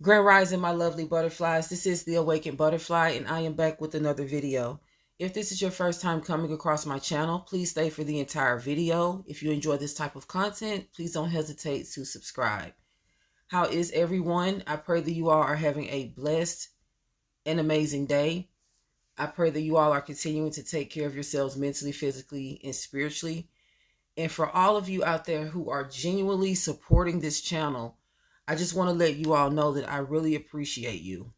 Grand Rising, my lovely butterflies. This is the Awakened Butterfly, and I am back with another video. If this is your first time coming across my channel, please stay for the entire video. If you enjoy this type of content, please don't hesitate to subscribe. How is everyone? I pray that you all are having a blessed and amazing day. I pray that you all are continuing to take care of yourselves mentally, physically, and spiritually. And for all of you out there who are genuinely supporting this channel, I just want to let you all know that I really appreciate you.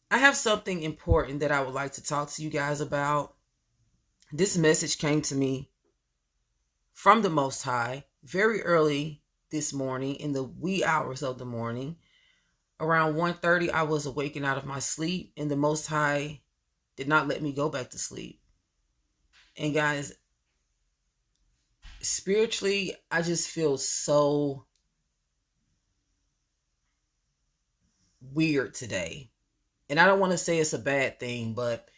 I have something important that I would like to talk to you guys about. This message came to me from the Most High very early this morning, in the wee hours of the morning. Around 1:30, I was awakened out of my sleep, and the Most High did not let me go back to sleep. And guys, spiritually, I just feel so weird today. And I don't want to say it's a bad thing, but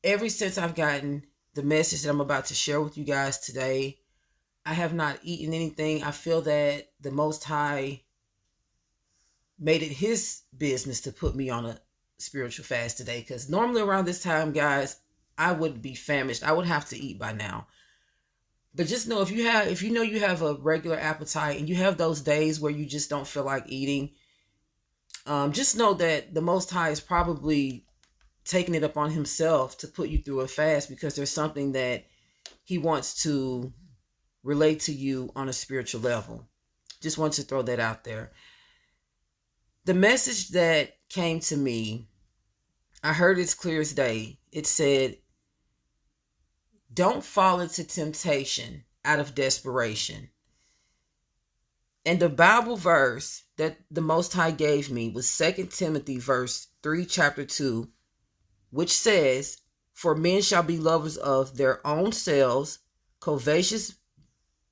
ever since I've gotten the message that I'm about to share with you guys today, I have not eaten anything. I feel that the Most High made it his business to put me on a spiritual fast today, because normally around this time, guys, I would be famished. I would have to eat by now. But just know, if you know you have a regular appetite and you have those days where you just don't feel like eating, just know that the Most High is probably taking it upon himself to put you through a fast, because there's something that he wants to relate to you on a spiritual level. Just want to throw that out there. The message that came to me, I heard it's clear as day. It said, don't fall into temptation out of desperation. And the Bible verse that the Most High gave me was 2 Timothy verse 3, chapter 2, which says, for men shall be lovers of their own selves, covetous,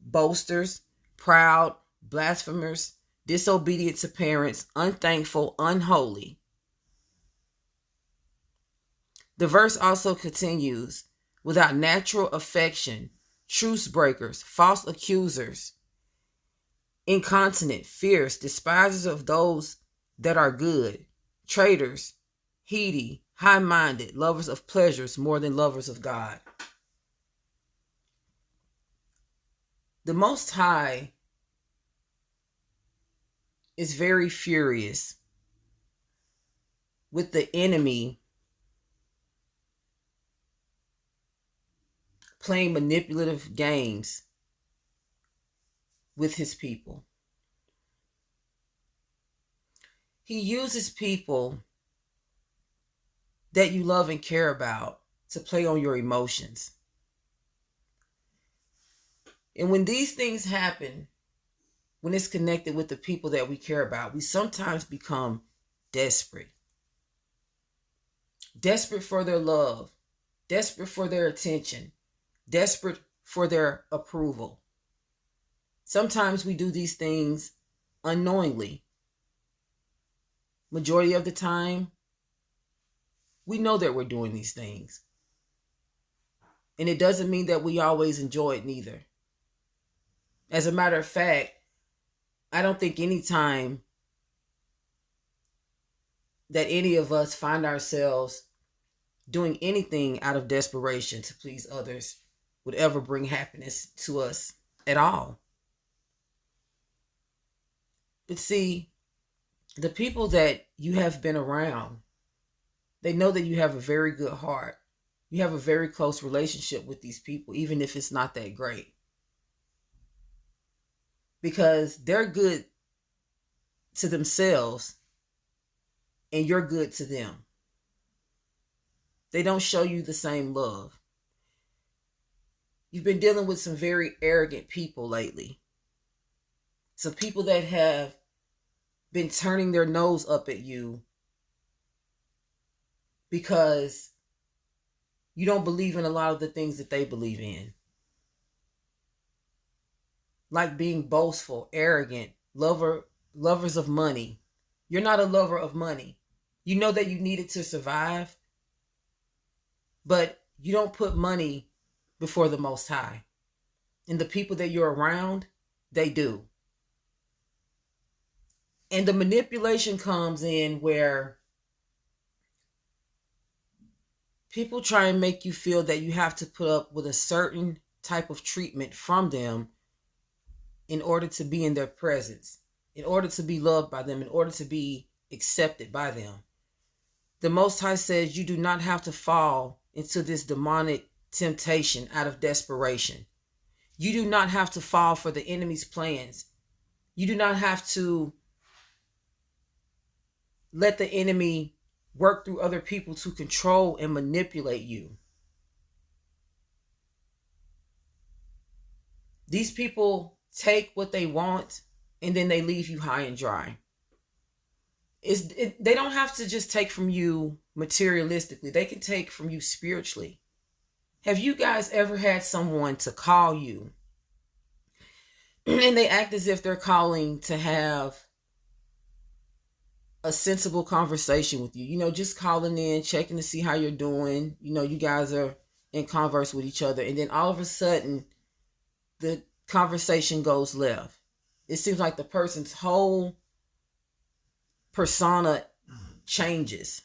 boasters, proud, blasphemers, disobedient to parents, unthankful, unholy. The verse also continues, without natural affection, truce breakers, false accusers, incontinent, fierce, despisers of those that are good, traitors, heady, high-minded, lovers of pleasures more than lovers of God. The Most High is very furious with the enemy playing manipulative games with his people. He uses people that you love and care about to play on your emotions. And when these things happen, when it's connected with the people that we care about, we sometimes become desperate. Desperate for their love, desperate for their attention, desperate for their approval. Sometimes we do these things unknowingly. Majority of the time, we know that we're doing these things. And it doesn't mean that we always enjoy it neither. As a matter of fact, I don't think any time that any of us find ourselves doing anything out of desperation to please others would ever bring happiness to us at all. But see, the people that you have been around, they know that you have a very good heart. You have a very close relationship with these people, even if it's not that great. Because they're good to themselves and you're good to them. They don't show you the same love. You've been dealing with some very arrogant people lately. Some people that have been turning their nose up at you because you don't believe in a lot of the things that they believe in. Like being boastful, arrogant, lovers of money. You're not a lover of money. You know that you need it to survive, but you don't put money before the Most High. And the people that you're around, They do. And the manipulation comes in where people try and make you feel that you have to put up with a certain type of treatment from them in order to be in their presence, in order to be loved by them, in order to be accepted by them. The Most High says you do not have to fall into this demonic temptation out of desperation. You do not have to fall for the enemy's plans. You do not have to let the enemy work through other people to control and manipulate you. These people take what they want and then they leave you high and dry. They don't have to just take from you materialistically. They can take from you spiritually. Have you guys ever had someone to call you and they act as if they're calling to have a sensible conversation with you? You know, just calling in, checking to see how you're doing. You know, you guys are in converse with each other. And then all of a sudden, the conversation goes left. It seems like the person's whole persona changes.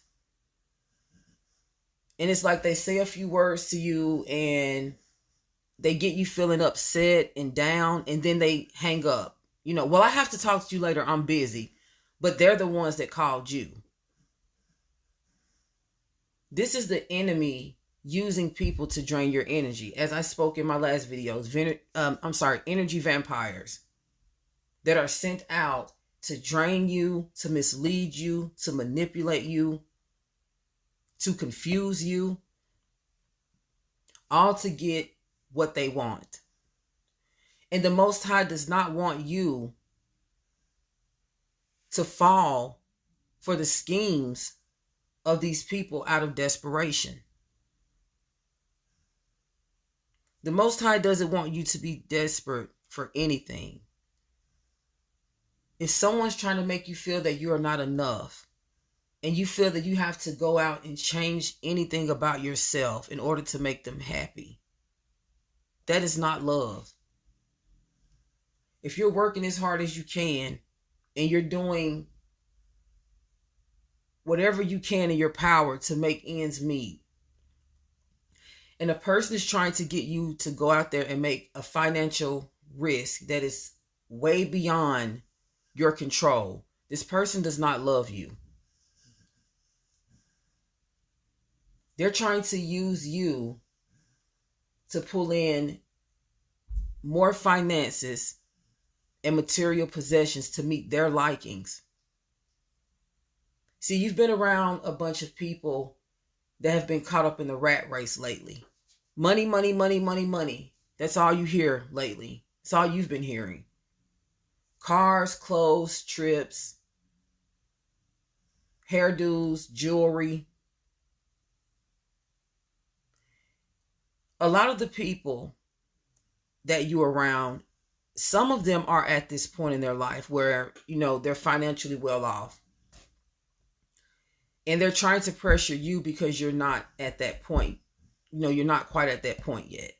And it's like they say a few words to you and they get you feeling upset and down, and then they hang up. You know, well, I have to talk to you later. I'm busy. But they're the ones that called you. This is the enemy using people to drain your energy. As I spoke in my last videos, energy vampires that are sent out to drain you, to mislead you, to manipulate you, to confuse you, all to get what they want. And the Most High does not want you to fall for the schemes of these people out of desperation. The Most High doesn't want you to be desperate for anything. If someone's trying to make you feel that you are not enough, and you feel that you have to go out and change anything about yourself in order to make them happy, that is not love. If you're working as hard as you can and you're doing whatever you can in your power to make ends meet, and a person is trying to get you to go out there and make a financial risk that is way beyond your control, this person does not love you. They're trying to use you to pull in more finances and material possessions to meet their likings. See, you've been around a bunch of people that have been caught up in the rat race lately. Money, money, money, money, money. That's all you hear lately. That's all you've been hearing. Cars, clothes, trips, hairdos, jewelry. A lot of the people that you're around, some of them are at this point in their life where, you know, they're financially well off. And they're trying to pressure you because you're not at that point. You know, you're not quite at that point yet.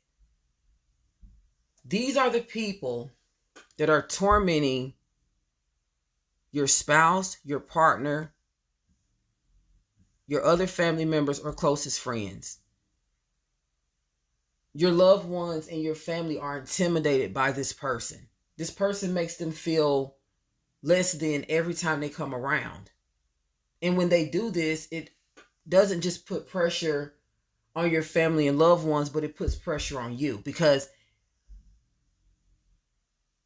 These are the people that are tormenting your spouse, your partner, your other family members or closest friends. Your loved ones and your family are intimidated by this person. This person makes them feel less than every time they come around. And when they do this, it doesn't just put pressure on your family and loved ones, but it puts pressure on you, because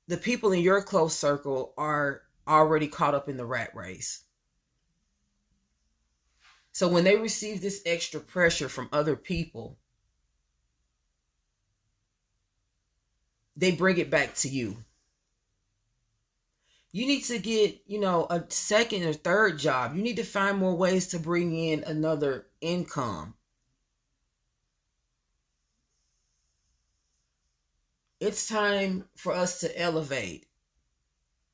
the people in your close circle are already caught up in the rat race. So when they receive this extra pressure from other people, they bring it back to you. You need to get, you know, a second or third job. You need to find more ways to bring in another income. It's time for us to elevate.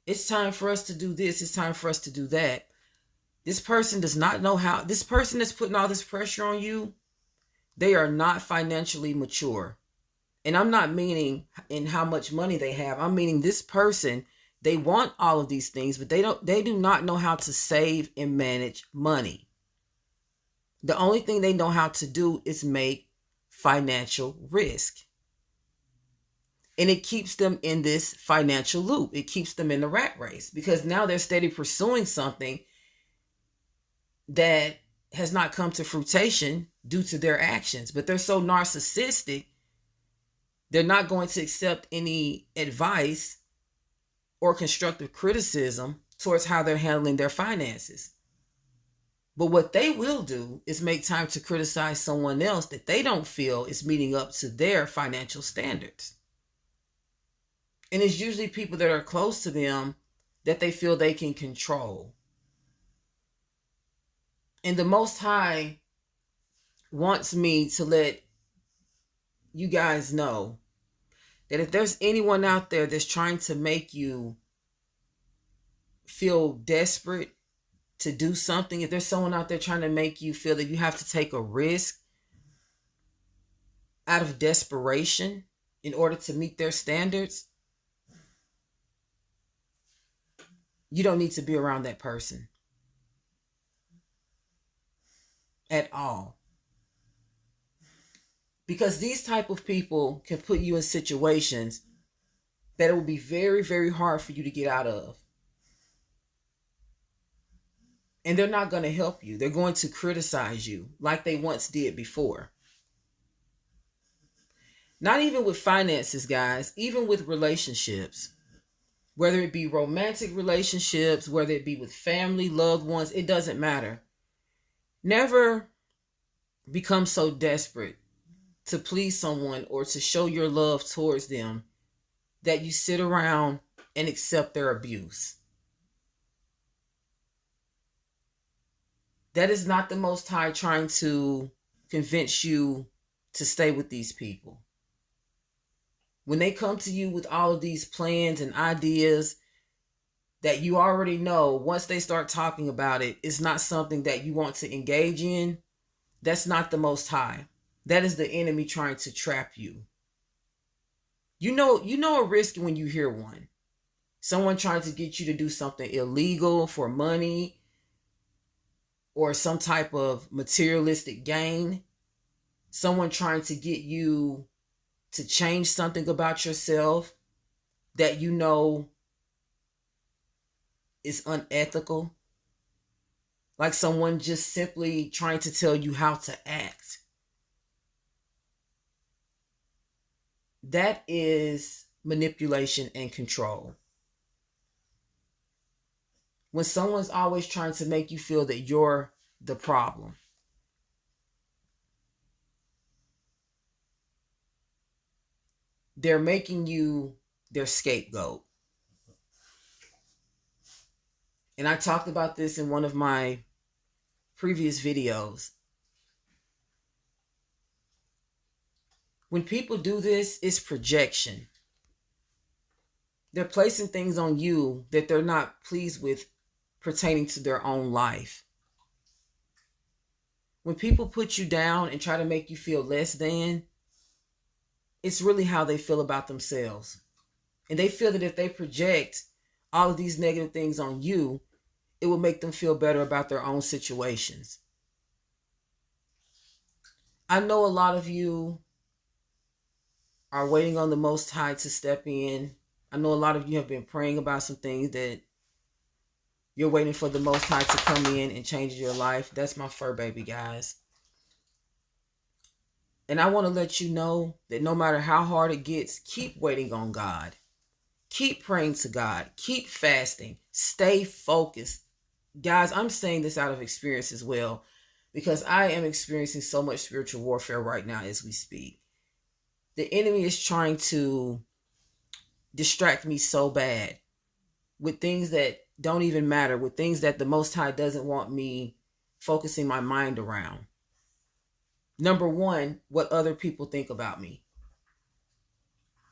It's time for us to do this. It's time for us to do that. This person does not know how. This person that's putting all this pressure on you, they are not financially mature. And I'm not meaning in how much money they have. I'm meaning this person, they want all of these things, but they do not know how to save and manage money. The only thing they know how to do is make financial risk. And it keeps them in this financial loop. It keeps them in the rat race because now they're steady pursuing something that has not come to fruition due to their actions. But they're so narcissistic, they're not going to accept any advice or constructive criticism towards how they're handling their finances. But what they will do is make time to criticize someone else that they don't feel is meeting up to their financial standards. And it's usually people that are close to them that they feel they can control. And the Most High wants me to let you guys know that if there's anyone out there that's trying to make you feel desperate to do something, if there's someone out there trying to make you feel that you have to take a risk out of desperation in order to meet their standards, you don't need to be around that person at all. Because these type of people can put you in situations that it will be very, very hard for you to get out of. And they're not going to help you. They're going to criticize you like they once did before. Not even with finances, guys, even with relationships. Whether it be romantic relationships, whether it be with family, loved ones, it doesn't matter. Never become so desperate to please someone or to show your love towards them that you sit around and accept their abuse. That is not the Most High trying to convince you to stay with these people. When they come to you with all of these plans and ideas that you already know, once they start talking about it, it's not something that you want to engage in, that's not the Most High. That is the enemy trying to trap you. You know a risk when you hear one. Someone trying to get you to do something illegal for money or some type of materialistic gain. Someone trying to get you to change something about yourself that you know is unethical. Like someone just simply trying to tell you how to act. That is manipulation and control. When someone's always trying to make you feel that you're the problem. They're making you their scapegoat. And I talked about this in one of my previous videos. When people do this, it's projection. They're placing things on you that they're not pleased with pertaining to their own life. When people put you down and try to make you feel less than, it's really how they feel about themselves. And they feel that if they project all of these negative things on you, it will make them feel better about their own situations. I know a lot of you are waiting on the Most High to step in. I know a lot of you have been praying about some things that you're waiting for the Most High to come in and change your life. That's my fur baby, guys. And I want to let you know that no matter how hard it gets, keep waiting on God. Keep praying to God. Keep fasting. Stay focused. Guys, I'm saying this out of experience as well, because I am experiencing so much spiritual warfare right now as we speak. The enemy is trying to distract me so bad with things that don't even matter, with things that the Most High doesn't want me focusing my mind around. Number one, what other people think about me.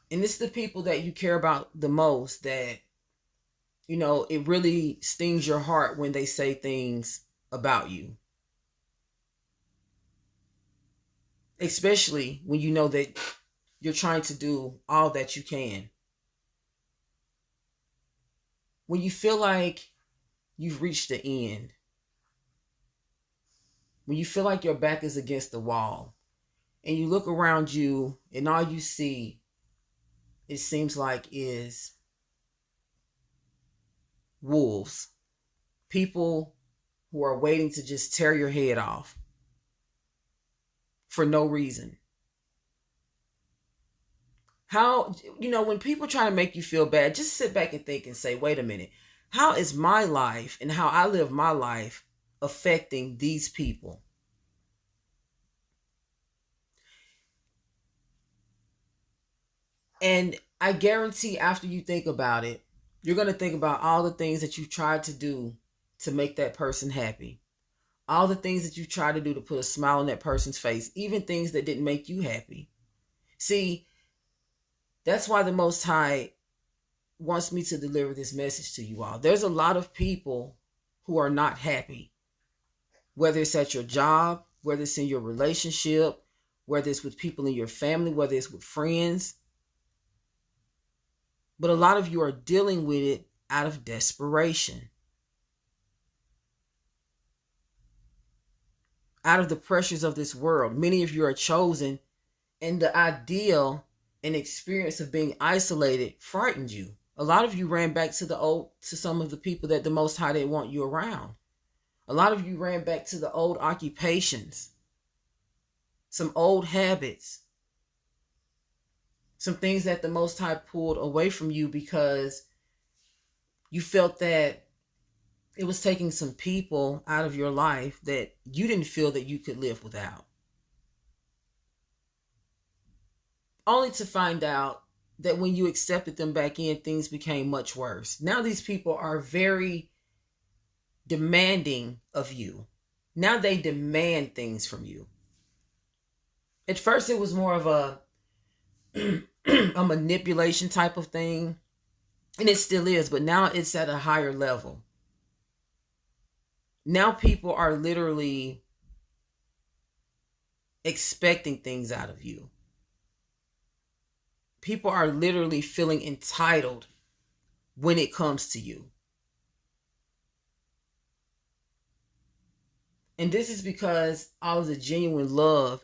And it's the people that you care about the most that, you know, it really stings your heart when they say things about you. Especially when you know that you're trying to do all that you can. When you feel like you've reached the end, when you feel like your back is against the wall, and you look around you and all you see, it seems like, is wolves, people who are waiting to just tear your head off for no reason. How, when people try to make you feel bad, just sit back and think and say, wait a minute, how is my life and how I live my life affecting these people? And I guarantee after you think about it, you're going to think about all the things that you tried to do to make that person happy. All the things that you tried to do to put a smile on that person's face, even things that didn't make you happy. See, that's why the Most High wants me to deliver this message to you all. There's a lot of people who are not happy, whether it's at your job, whether it's in your relationship, whether it's with people in your family, whether it's with friends. But a lot of you are dealing with it out of desperation, out of the pressures of this world. Many of you are chosen, and the ideal and experience of being isolated frightened you. A lot of you ran back to some of the people that the Most High didn't want you around. A lot of you ran back to the old occupations, some old habits, some things that the Most High pulled away from you because you felt that it was taking some people out of your life that you didn't feel that you could live without. Only to find out that when you accepted them back in, things became much worse. Now these people are very demanding of you. Now they demand things from you. At first it was more of a a manipulation type of thing, and it still is, but now it's at a higher level. Now people are literally expecting things out of you. People are literally feeling entitled when it comes to you. And this is because all of the genuine love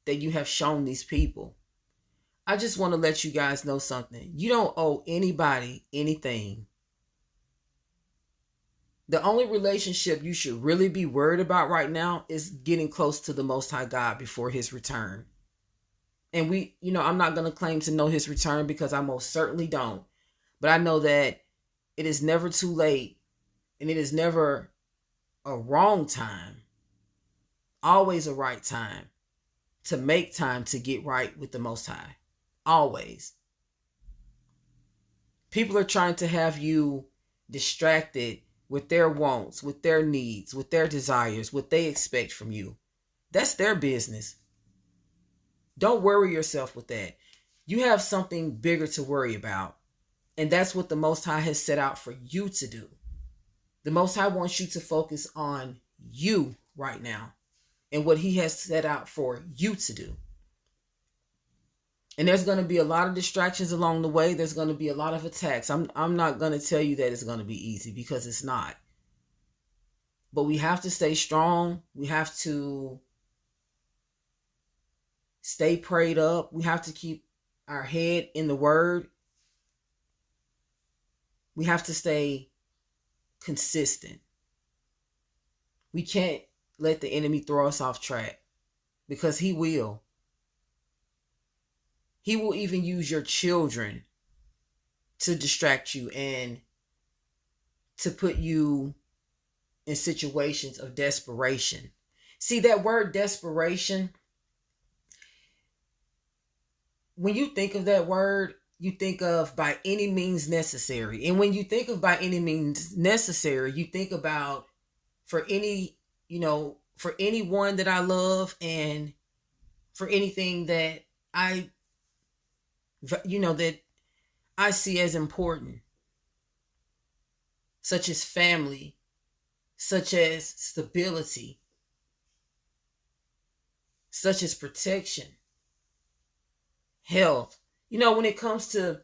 that you have shown these people. I just want to let you guys know something. You don't owe anybody anything. The only relationship you should really be worried about right now is getting close to the Most High God before his return. And I'm not going to claim to know his return because I most certainly don't. But I know that it is never too late, and it is never a wrong time, always a right time to make time to get right with the Most High. Always. People are trying to have you distracted with their wants, with their needs, with their desires, what they expect from you. That's their business. Don't worry yourself with that. You have something bigger to worry about. And that's what the Most High has set out for you to do. The Most High wants you to focus on you right now and what he has set out for you to do. And there's going to be a lot of distractions along the way. There's going to be a lot of attacks. I'm not going to tell you that it's going to be easy, because it's not. But we have to stay strong. We have to stay prayed up. We have to keep our head in the word. We have to stay consistent. We can't let the enemy throw us off track, because he will. He will even use your children to distract you and to put you in situations of desperation. See, that word desperation, when you think of that word, you think of by any means necessary. And when you think of by any means necessary, you think about for anyone that I love, and for anything that that I see as important, such as family, such as stability, such as protection. health. When it comes to,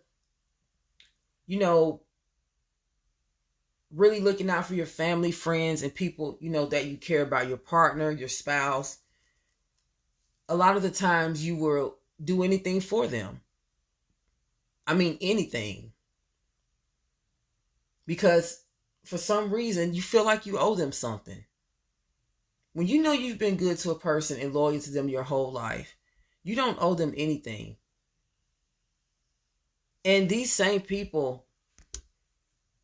you know, really looking out for your family, friends, and people, that you care about, your partner, your spouse, a lot of the times you will do anything for them. I mean, anything. Because for some reason, you feel like you owe them something. When you know you've been good to a person and loyal to them your whole life, you don't owe them anything. And these same people,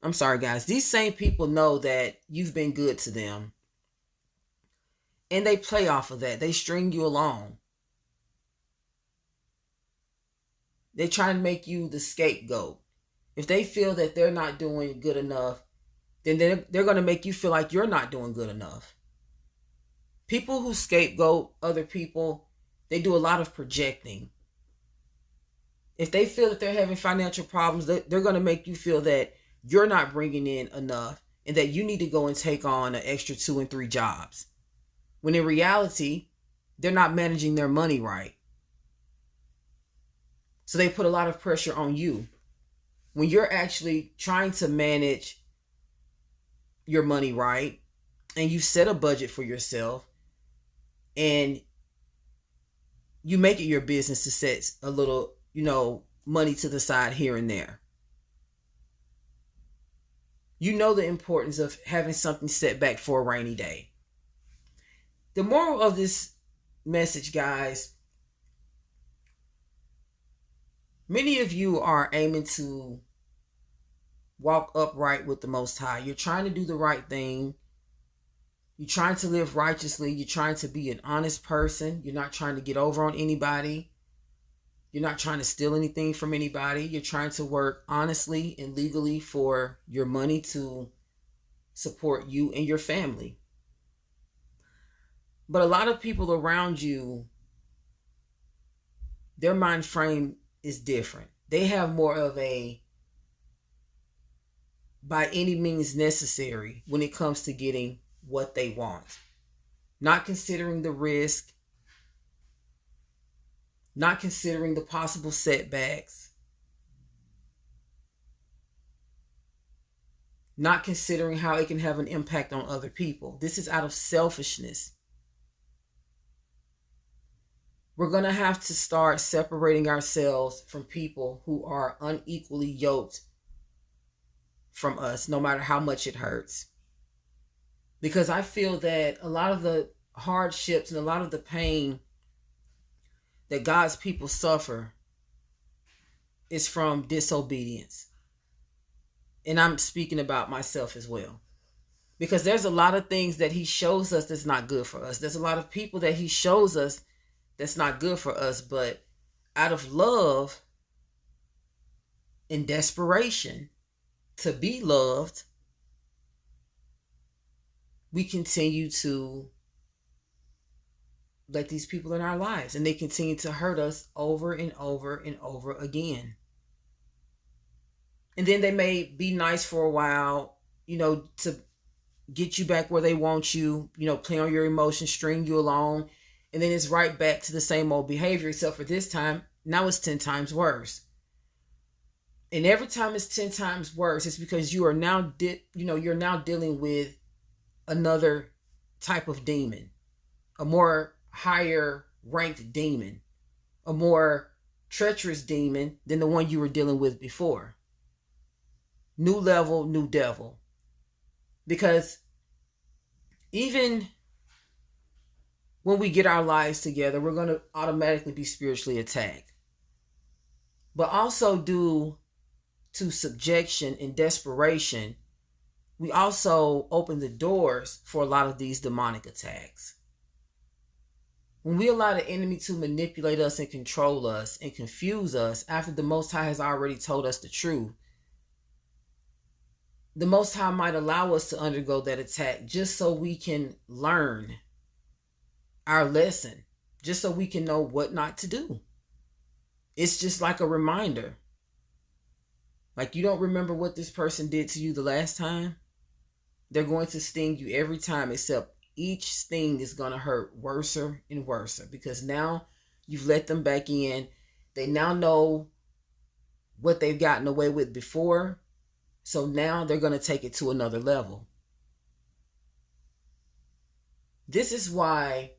I'm sorry, guys, these same people know that you've been good to them. And they play off of that. They string you along. They try to make you the scapegoat. If they feel that they're not doing good enough, then they're going to make you feel like you're not doing good enough. People who scapegoat other people, they do a lot of projecting. If they feel that they're having financial problems, they're going to make you feel that you're not bringing in enough and that you need to go and take on an extra 2 and 3 jobs. When in reality, they're not managing their money right. So they put a lot of pressure on you when you're actually trying to manage your money right, and you set a budget for yourself, and you make it your business to set a little, money to the side here and there. You know the importance of having something set back for a rainy day. The moral of this message, guys, many of you are aiming to walk upright with the Most High. You're trying to do the right thing. You're trying to live righteously. You're trying to be an honest person. You're not trying to get over on anybody. You're not trying to steal anything from anybody. You're trying to work honestly and legally for your money to support you and your family. But a lot of people around you, their mind frame is different. They have more of a by any means necessary when it comes to getting what they want. Not considering the risk, not considering the possible setbacks, not considering how it can have an impact on other people. This is out of selfishness. We're going to have to start separating ourselves from people who are unequally yoked from us, no matter how much it hurts. Because I feel that a lot of the hardships and a lot of the pain that God's people suffer is from disobedience. And I'm speaking about myself as well. Because there's a lot of things that He shows us that's not good for us. There's a lot of people that He shows us that's not good for us. But out of love and desperation to be loved, we continue to let these people in our lives, and they continue to hurt us over and over and over again. And then they may be nice for a while, to get you back where they want you, play on your emotions, string you along, and then it's right back to the same old behavior, except for this time, now it's 10 times worse. And every time it's 10 times worse, it's because you are now, you're now dealing with another type of demon, a more higher ranked demon, a more treacherous demon than the one you were dealing with before. New level, new devil. Because even when we get our lives together, we're going to automatically be spiritually attacked. But also due to subjection and desperation, we also open the doors for a lot of these demonic attacks. When we allow the enemy to manipulate us and control us and confuse us after the Most High has already told us the truth, the Most High might allow us to undergo that attack just so we can learn our lesson, just so we can know what not to do. It's just like a reminder. Like, you don't remember what this person did to you the last time? They're going to sting you every time, except each sting is going to hurt worse and worse, because now you've let them back in They now know what they've gotten away with before. So now they're going to take it to another level. This is why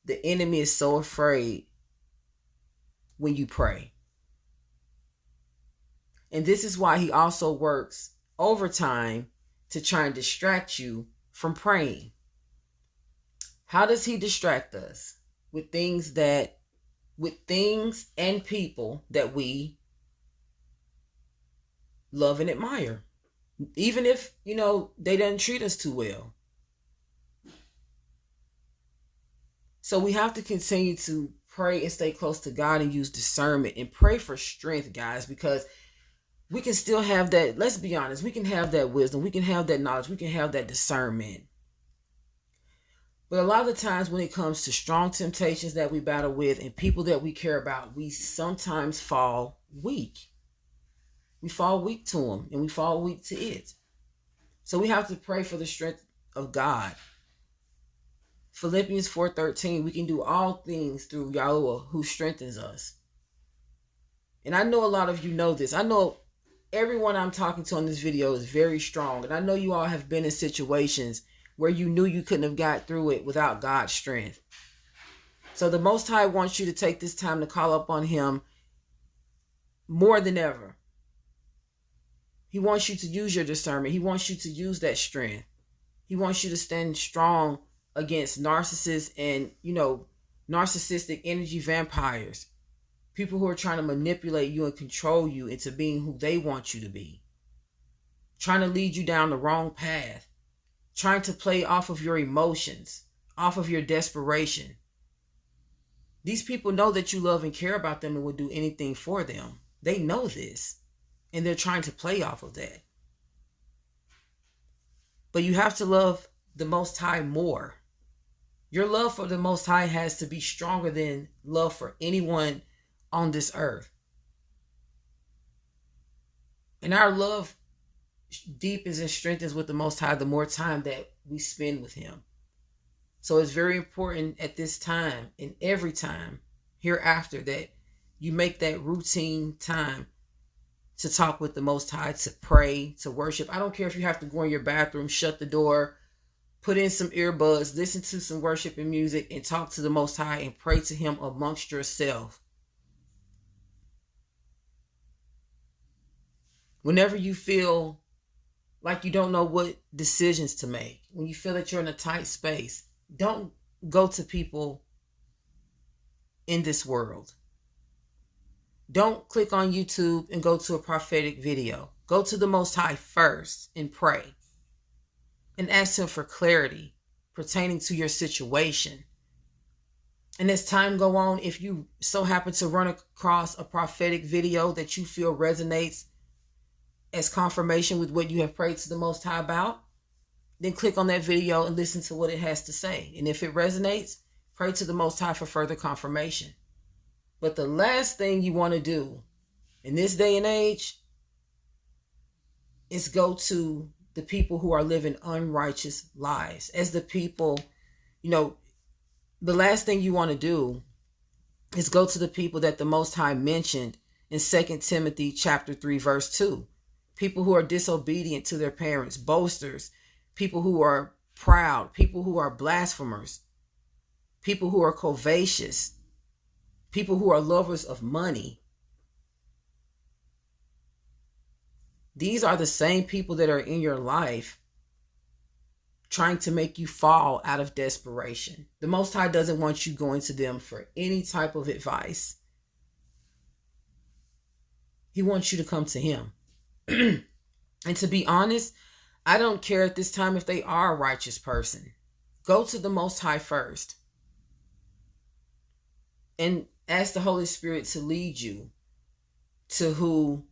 the enemy is so afraid when you pray. And this is why he also works overtime to try and distract you from praying. How does he distract us? With things and people that we love and admire. Even if, they didn't treat us too well. So we have to continue to pray and stay close to God and use discernment and pray for strength, guys, because we can still have that. Let's be honest. We can have that wisdom. We can have that knowledge. We can have that discernment. But a lot of the times when it comes to strong temptations that we battle with and people that we care about, we sometimes fall weak. We fall weak to them and we fall weak to it. So we have to pray for the strength of God. Philippians 4:13, we can do all things through Yahuwah who strengthens us. And I know a lot of you know this. I know everyone I'm talking to on this video is very strong. And I know you all have been in situations where you knew you couldn't have got through it without God's strength. So the Most High wants you to take this time to call up on him more than ever. He wants you to use your discernment. He wants you to use that strength. He wants you to stand strong against narcissists and, narcissistic energy vampires. People who are trying to manipulate you and control you into being who they want you to be. Trying to lead you down the wrong path. Trying to play off of your emotions, off of your desperation. These people know that you love and care about them and will do anything for them. They know this. And they're trying to play off of that. But you have to love the Most High more. Your love for the Most High has to be stronger than love for anyone on this earth. And our love deepens and strengthens with the Most High the more time that we spend with him. So it's very important at this time and every time hereafter that you make that routine time to talk with the Most High, to pray, to worship. I don't care if you have to go in your bathroom, shut the door, put in some earbuds, listen to some worship and music, and talk to the Most High and pray to him amongst yourself. Whenever you feel like you don't know what decisions to make, when you feel that you're in a tight space, don't go to people in this world. Don't click on YouTube and go to a prophetic video. Go to the Most High first and pray. And ask him for clarity pertaining to your situation. And as time go on, if you so happen to run across a prophetic video that you feel resonates as confirmation with what you have prayed to the Most High about, then click on that video and listen to what it has to say. And if it resonates, pray to the Most High for further confirmation. But the last thing you want to do in this day and age is go to the people who are living unrighteous lives. As the people, the last thing you want to do is go to the people that the Most High mentioned in 2 Timothy chapter 3, verse 2. People who are disobedient to their parents, boasters, people who are proud, people who are blasphemers, people who are covetous, people who are lovers of money. These are the same people that are in your life trying to make you fall out of desperation. The Most High doesn't want you going to them for any type of advice. He wants you to come to him. And to be honest, I don't care at this time if they are a righteous person. Go to the Most High first. And ask the Holy Spirit to lead you to who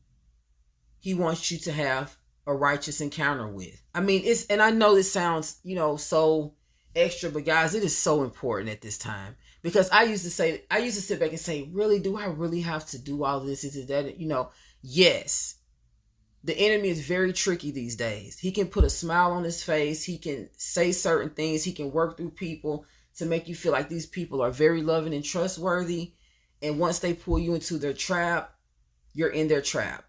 he wants you to have a righteous encounter with. I mean, and I know this sounds, so extra, but guys, it is so important at this time. Because I used to sit back and say, really, do I really have to do all this? Is it that, yes. The enemy is very tricky these days. He can put a smile on his face. He can say certain things. He can work through people to make you feel like these people are very loving and trustworthy. And once they pull you into their trap, you're in their trap.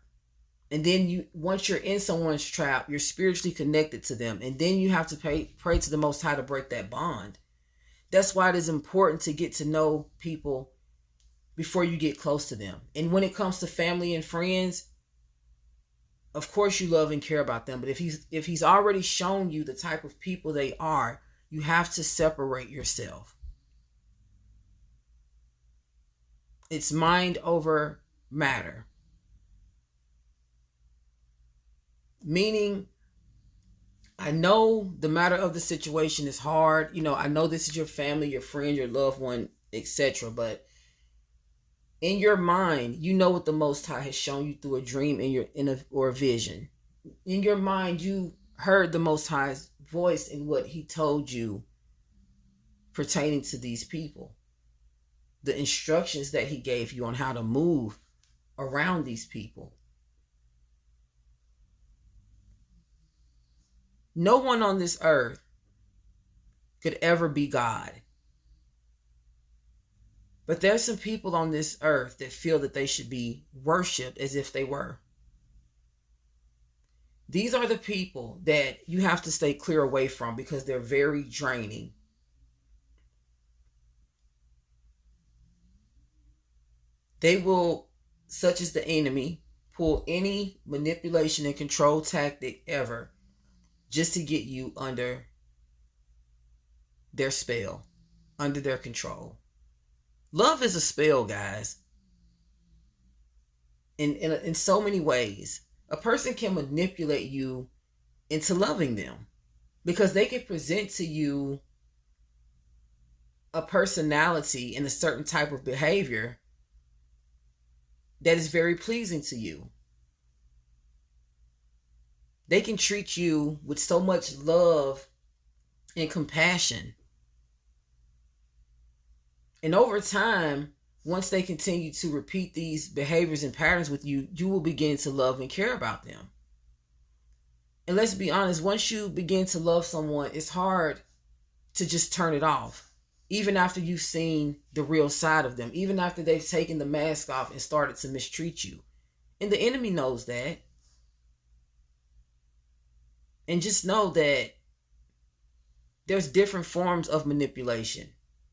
And then once you're in someone's trap, you're spiritually connected to them. And then you have to pray to the Most High to break that bond. That's why it is important to get to know people before you get close to them. And when it comes to family and friends, of course you love and care about them. But if he's already shown you the type of people they are, you have to separate yourself. It's mind over matter. Meaning, I know the matter of the situation is hard. I know this is your family, your friend, your loved one, etc. But in your mind, you know what the Most High has shown you through a dream or a vision. In your mind, you heard the Most High's voice in what he told you pertaining to these people. The instructions that he gave you on how to move around these people. No one on this earth could ever be God. But there's some people on this earth that feel that they should be worshipped as if they were. These are the people that you have to stay clear away from because they're very draining. They will, such as the enemy, pull any manipulation and control tactic ever just to get you under their spell, under their control. Love is a spell, guys. In so many ways. A person can manipulate you into loving them because they can present to you a personality and a certain type of behavior that is very pleasing to you. They can treat you with so much love and compassion. And over time, once they continue to repeat these behaviors and patterns with you, you will begin to love and care about them. And let's be honest, once you begin to love someone, it's hard to just turn it off. Even after you've seen the real side of them, even after they've taken the mask off and started to mistreat you. And the enemy knows that. And just know that there's different forms of manipulation.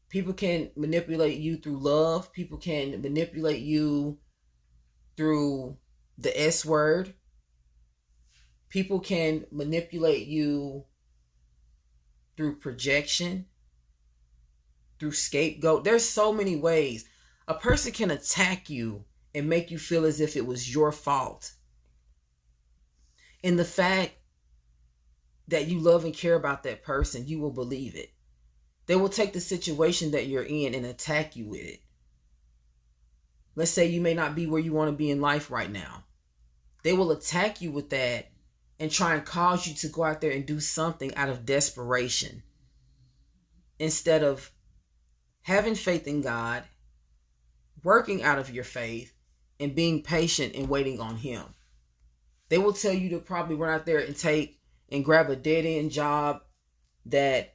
People can manipulate you through love. People can manipulate you through the S word. People can manipulate you through projection, through scapegoat. There's so many ways. A person can attack you and make you feel as if it was your fault. And the fact that you love and care about that person, you will believe it. They will take the situation that you're in and attack you with it. Let's say you may not be where you want to be in life right now. They will attack you with that and try and cause you to go out there and do something out of desperation instead of having faith in God, working out of your faith, and being patient and waiting on Him. They will tell you to probably run out there and take and grab a dead-end job that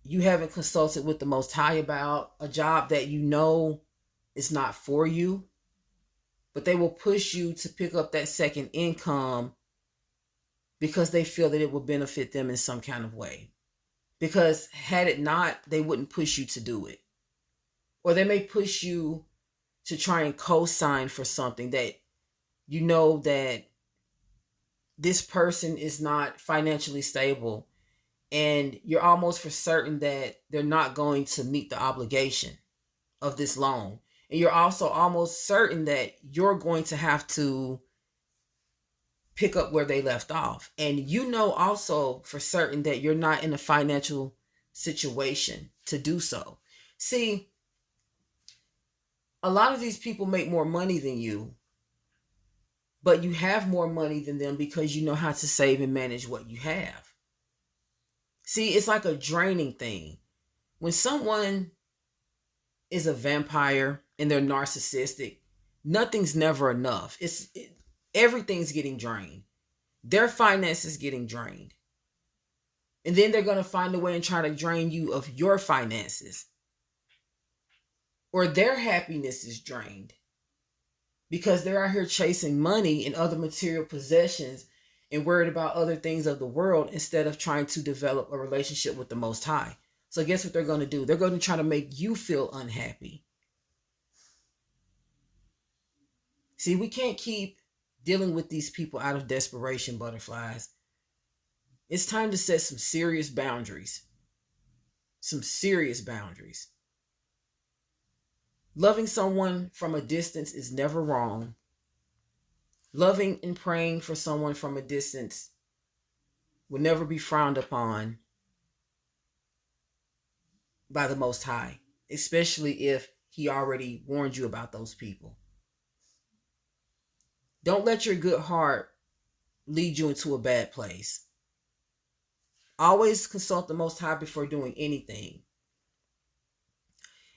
you haven't consulted with the Most High about, a job that you know is not for you, but they will push you to pick up that second income because they feel that it will benefit them in some kind of way. Because had it not, they wouldn't push you to do it. Or they may push you to try and co-sign for something that you know that this person is not financially stable and you're almost for certain that they're not going to meet the obligation of this loan. And you're also almost certain that you're going to have to pick up where they left off. And you know also for certain that you're not in a financial situation to do so. See, a lot of these people make more money than you, but you have more money than them because you know how to save and manage what you have. See, it's like a draining thing. When someone is a vampire and they're narcissistic, nothing's never enough. Everything's getting drained. Their finances getting drained. And then they're going to find a way and try to drain you of your finances. or their happiness is drained because they're out here chasing money and other material possessions and worried about other things of the world instead of trying to develop a relationship with the Most High. So guess what they're going to do? They're going to try to make you feel unhappy. See, we can't keep dealing with these people out of desperation, butterflies. It's time to set some serious boundaries. Some serious boundaries. Loving someone from a distance is never wrong. Loving and praying for someone from a distance will never be frowned upon by the Most High, especially if He already warned you about those people. Don't let your good heart lead you into a bad place. Always consult the Most High before doing anything.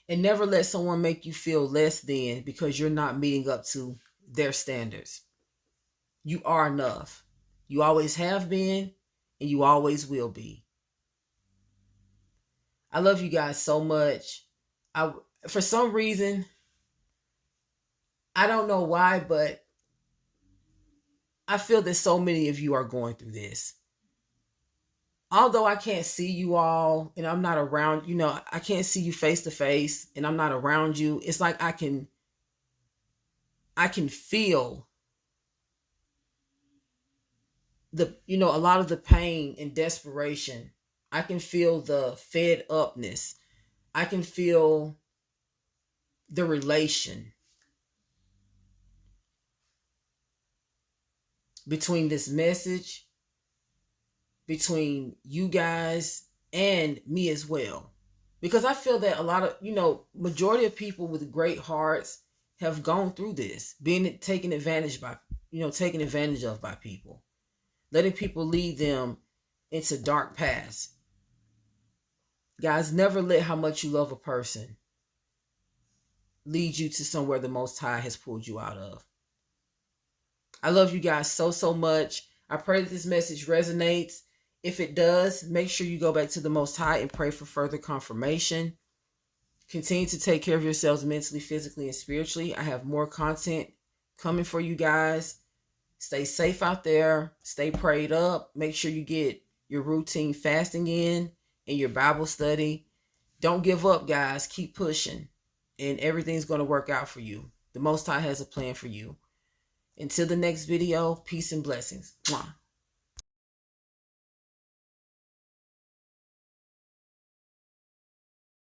And never let someone make you feel less than because you're not meeting up to their standards. You are enough. You always have been, and you always will be. I love you guys so much. For some reason, I don't know why, but I feel that so many of you are going through this. Although I can't see you all and I'm not around, I can't see you face to face and I'm not around you. It's like I can feel a lot of the pain and desperation. I can feel the fed upness. I can feel the relation between this message, between you guys and me as well. Because I feel that a lot of, majority of people with great hearts have gone through this, being taken advantage of by people, letting people lead them into dark paths. Guys, never let how much you love a person lead you to somewhere the Most High has pulled you out of. I love you guys so, so much. I pray that this message resonates. If it does, make sure you go back to the Most High and pray for further confirmation. Continue to take care of yourselves mentally, physically, and spiritually. I have more content coming for you guys. Stay safe out there. Stay prayed up. Make sure you get your routine fasting in and your Bible study. Don't give up, guys. Keep pushing. And everything's going to work out for you. The Most High has a plan for you. Until the next video, peace and blessings. Mwah.